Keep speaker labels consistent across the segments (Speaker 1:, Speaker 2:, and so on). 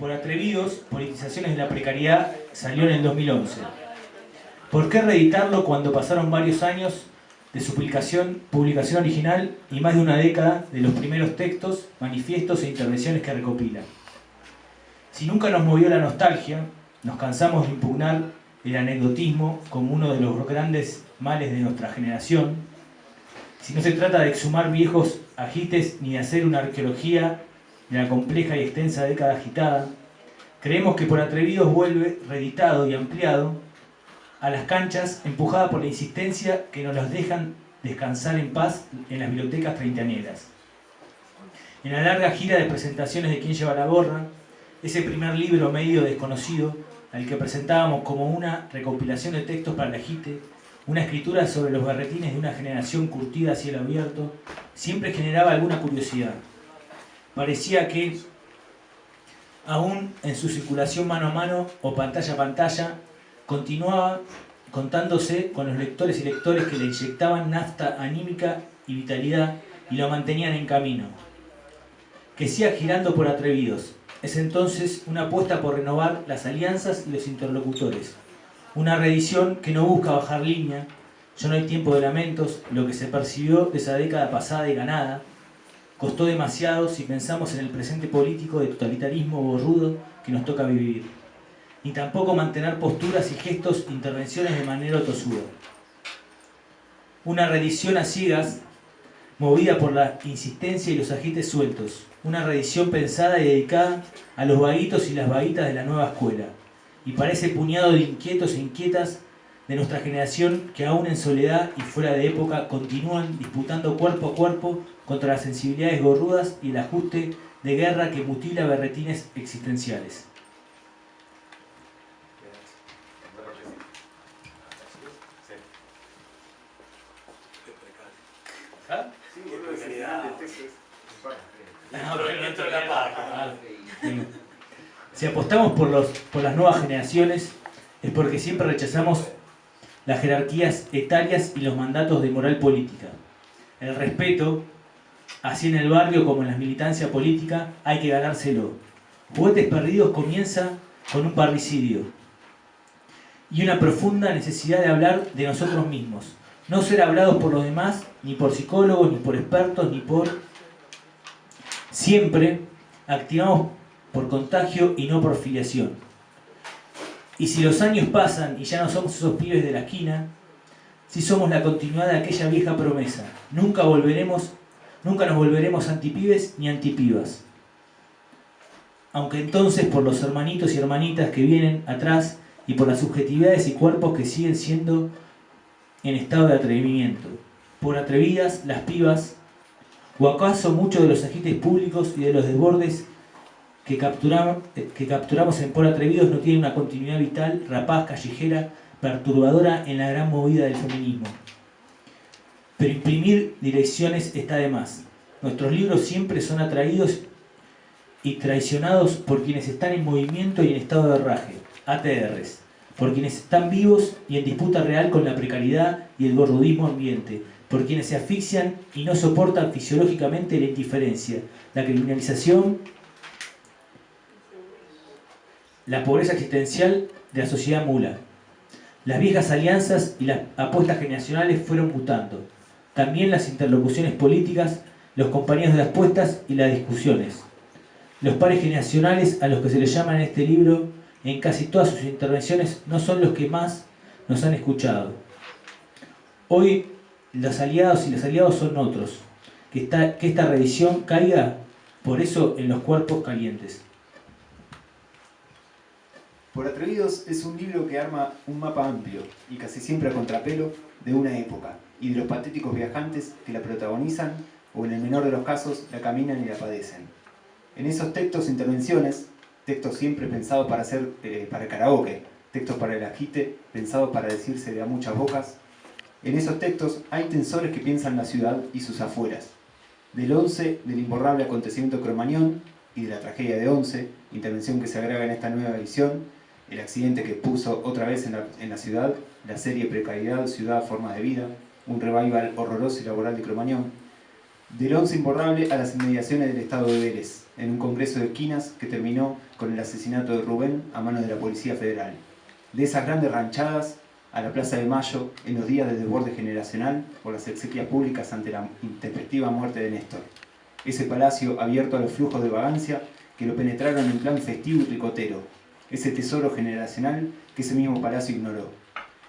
Speaker 1: Por atrevidos, politizaciones de la precariedad salió en el 2011. ¿Por qué reeditarlo cuando pasaron varios años de su publicación original y más de una década de los primeros textos, manifiestos e intervenciones que recopila? Si nunca nos movió la nostalgia, nos cansamos de impugnar el anecdotismo como uno de los grandes males de nuestra generación, si no se trata de exhumar viejos ajites ni de hacer una arqueología de la compleja y extensa década agitada, creemos que Por Atrevidos vuelve reeditado y ampliado a las canchas, empujada por la insistencia que nos las dejan descansar en paz en las bibliotecas treintañeras. En la larga gira de presentaciones de Quién lleva la gorra, ese primer libro medio desconocido, al que presentábamos como una recopilación de textos para el ajite, una escritura sobre los berretines de una generación curtida a cielo abierto, siempre generaba alguna curiosidad. Parecía que, aún en su circulación mano a mano o pantalla a pantalla, continuaba contándose con los lectores y lectores que le inyectaban nafta anímica y vitalidad y lo mantenían en camino. Que siga girando Por Atrevidos. Es entonces una apuesta por renovar las alianzas y los interlocutores. Una reedición que no busca bajar línea. Ya no hay tiempo de lamentos. Lo que se percibió de esa década pasada y ganada costó demasiado si pensamos en el presente político de totalitarismo borrudo que nos toca vivir. Ni tampoco mantener posturas y gestos, intervenciones de manera tosuda. Una reedición a ciegas, movida por la insistencia y los ajites sueltos. Una reedición pensada y dedicada a los vaguitos y las vaguitas de la nueva escuela. Y para ese puñado de inquietos e inquietas de nuestra generación que aún en soledad y fuera de época continúan disputando cuerpo a cuerpo contra las sensibilidades gorrudas y el ajuste de guerra que mutila berretines existenciales. Si apostamos por las nuevas generaciones es porque siempre rechazamos las jerarquías etarias y los mandatos de moral política. El respeto, así en el barrio como en la militancia política, hay que ganárselo. Juguetes Perdidos comienza con un parricidio y una profunda necesidad de hablar de nosotros mismos. No ser hablados por los demás, ni por psicólogos, ni por expertos, ni por... Siempre activamos por contagio y no por filiación. Y si los años pasan y ya no somos esos pibes de la esquina, sí somos la continuidad de aquella vieja promesa. Nunca nos volveremos antipibes ni antipibas. Aunque entonces por los hermanitos y hermanitas que vienen atrás y por las subjetividades y cuerpos que siguen siendo en estado de atrevimiento. Por atrevidas, las pibas, o acaso muchos de los ajites públicos y de los desbordes que capturamos en Por Atrevidos no tienen una continuidad vital, rapaz, callejera, perturbadora en la gran movida del feminismo. Pero imprimir direcciones está de más. Nuestros libros siempre son atraídos y traicionados por quienes están en movimiento y en estado de herraje, ATRs, por quienes están vivos y en disputa real con la precariedad y el gordudismo ambiente, por quienes se asfixian y no soportan fisiológicamente la indiferencia, la criminalización, la pobreza existencial de la sociedad mula. Las viejas alianzas y las apuestas generacionales fueron mutando. También las interlocuciones políticas, los compañeros de las apuestas y las discusiones. Los pares generacionales a los que se les llama en este libro, en casi todas sus intervenciones, no son los que más nos han escuchado. Hoy los aliados y los aliados son otros. Que esta reedición caiga, por eso, en los cuerpos calientes.
Speaker 2: Por Atrevidos es un libro que arma un mapa amplio y casi siempre a contrapelo de una época y de los patéticos viajantes que la protagonizan o en el menor de los casos la caminan y la padecen. En esos textos e intervenciones, textos siempre pensados para el karaoke, textos para el ajite, pensados para decirse de a muchas bocas, en esos textos hay tensores que piensan la ciudad y sus afueras. Del 11, del imborrable acontecimiento Cromañón y de la tragedia de 11, intervención que se agrega en esta nueva edición, el accidente que puso otra vez en la ciudad, la serie Precariedad, Ciudad, Formas de Vida, un revival horroroso y laboral de Cromañón. Del once imborrable a las inmediaciones del estado de Vélez, en un congreso de esquinas que terminó con el asesinato de Rubén a manos de la Policía Federal. De esas grandes ranchadas a la Plaza de Mayo en los días del desborde generacional por las exequias públicas ante la intempestiva muerte de Néstor. Ese palacio abierto a los flujos de vagancia que lo penetraron en plan festivo y ricotero. Ese tesoro generacional que ese mismo palacio ignoró.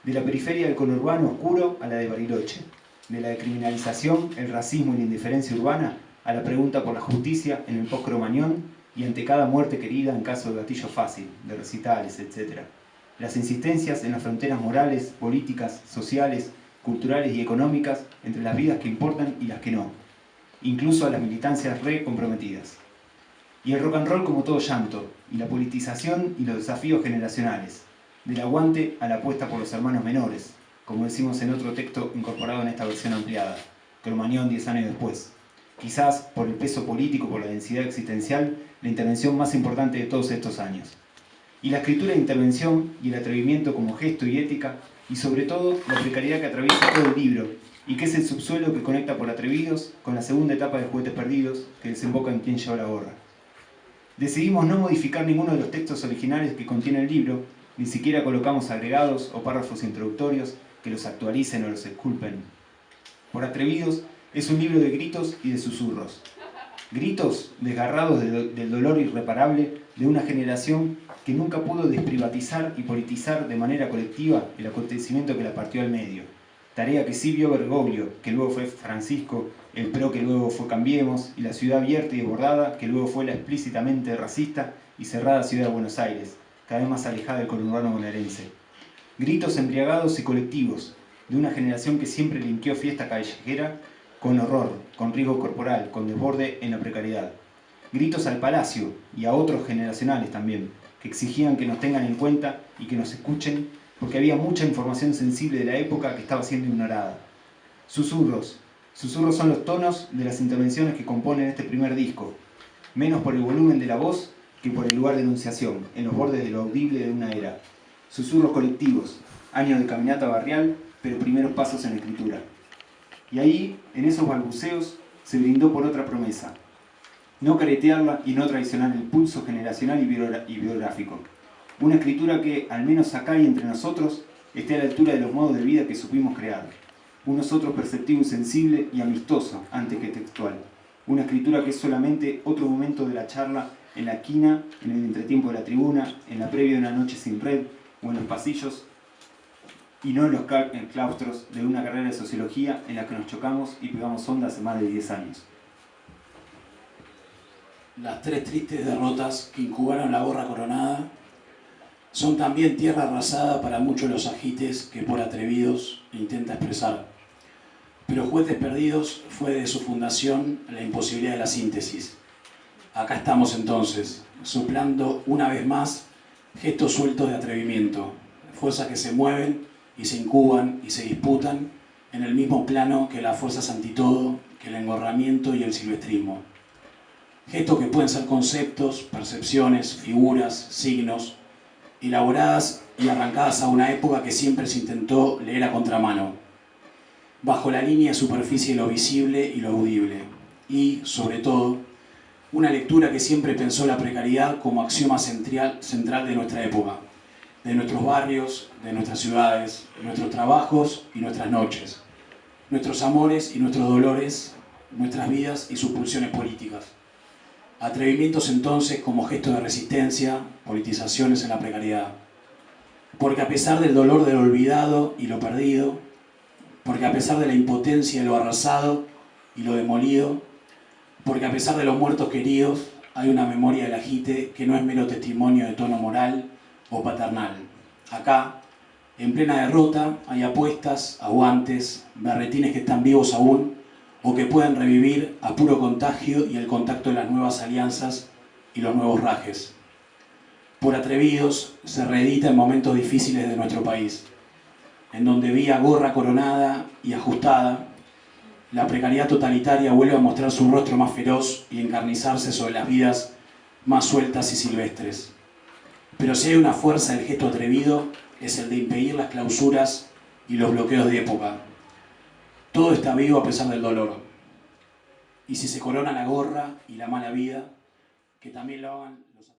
Speaker 2: De la periferia del conurbano oscuro a la de Bariloche. De la decriminalización, el racismo y la indiferencia urbana a la pregunta por la justicia en el post-Cromañón y ante cada muerte querida en caso de gatillo fácil, de recitales, etc. Las insistencias en las fronteras morales, políticas, sociales, culturales y económicas entre las vidas que importan y las que no, incluso a las militancias comprometidas. Y el rock and roll como todo llanto, y la politización y los desafíos generacionales, del aguante a la apuesta por los hermanos menores, como decimos en otro texto incorporado en esta versión ampliada, Cromañón 10 años después. Quizás, por el peso político, por la densidad existencial, la intervención más importante de todos estos años. Y la escritura de intervención y el atrevimiento como gesto y ética, y sobre todo la precariedad que atraviesa todo el libro, y que es el subsuelo que conecta por Atrevidos con la segunda etapa de Juguetes Perdidos, que desemboca en Quién lleva la gorra. Decidimos no modificar ninguno de los textos originales que contiene el libro, ni siquiera colocamos agregados o párrafos introductorios que los actualicen o los esculpen. Por Atrevidos es un libro de gritos y de susurros. Gritos desgarrados del dolor irreparable de una generación que nunca pudo desprivatizar y politizar de manera colectiva el acontecimiento que la partió al medio. Tarea que sí vio Bergoglio, que luego fue Francisco, el PRO que luego fue Cambiemos, y la ciudad abierta y desbordada, que luego fue la explícitamente racista y cerrada ciudad de Buenos Aires, cada vez más alejada del conurbano bonaerense. Gritos embriagados y colectivos, de una generación que siempre linkeó fiesta callejera con horror, con riesgo corporal, con desborde en la precariedad. Gritos al palacio y a otros generacionales también, que exigían que nos tengan en cuenta y que nos escuchen, porque había mucha información sensible de la época que estaba siendo ignorada. Susurros. Susurros son los tonos de las intervenciones que componen este primer disco, menos por el volumen de la voz que por el lugar de enunciación, en los bordes de lo audible de una era. Susurros colectivos, años de caminata barrial, pero primeros pasos en la escritura. Y ahí, en esos balbuceos, se brindó por otra promesa. No caretearla y no traicionar el pulso generacional y biográfico. Una escritura que, al menos acá y entre nosotros, esté a la altura de los modos de vida que supimos crear. Un nosotros perceptivo y sensible y amistoso, antes que textual. Una escritura que es solamente otro momento de la charla en la esquina, en el entretiempo de la tribuna, en la previa de una noche sin red o en los pasillos, y no en los claustros de una carrera de sociología en la que nos chocamos y pegamos onda hace más de 10 años.
Speaker 3: Las tres tristes derrotas que incubaron la gorra coronada son también tierra arrasada para muchos de los ajites que por Atrevidos intenta expresar. Pero Juguetes Perdidos fue de su fundación la imposibilidad de la síntesis. Acá estamos entonces, soplando una vez más gestos sueltos de atrevimiento, fuerzas que se mueven y se incuban y se disputan en el mismo plano que las fuerzas antitodo, que el engorramiento y el silvestrismo. Gestos que pueden ser conceptos, percepciones, figuras, signos, elaboradas y arrancadas a una época que siempre se intentó leer a contramano, bajo la línea de superficie de lo visible y lo audible, y, sobre todo, una lectura que siempre pensó la precariedad como axioma central de nuestra época, de nuestros barrios, de nuestras ciudades, nuestros trabajos y nuestras noches, nuestros amores y nuestros dolores, nuestras vidas y sus pulsiones políticas. Atrevimientos entonces como gesto de resistencia, politizaciones en la precariedad. Porque a pesar del dolor de lo olvidado y lo perdido, porque a pesar de la impotencia de lo arrasado y lo demolido, porque a pesar de los muertos queridos, hay una memoria del ajite que no es mero testimonio de tono moral o paternal. Acá, en plena derrota, hay apuestas, aguantes, berretines que están vivos aún o que pueden revivir a puro contagio y el contacto de las nuevas alianzas y los nuevos rajes. Por Atrevidos se reedita en momentos difíciles de nuestro país, en donde vía gorra coronada y ajustada, la precariedad totalitaria vuelve a mostrar su rostro más feroz y encarnizarse sobre las vidas más sueltas y silvestres. Pero si hay una fuerza del gesto atrevido, es el de impedir las clausuras y los bloqueos de época. Todo está vivo a pesar del dolor. y si se corona la gorra y la mala vida, que también lo hagan los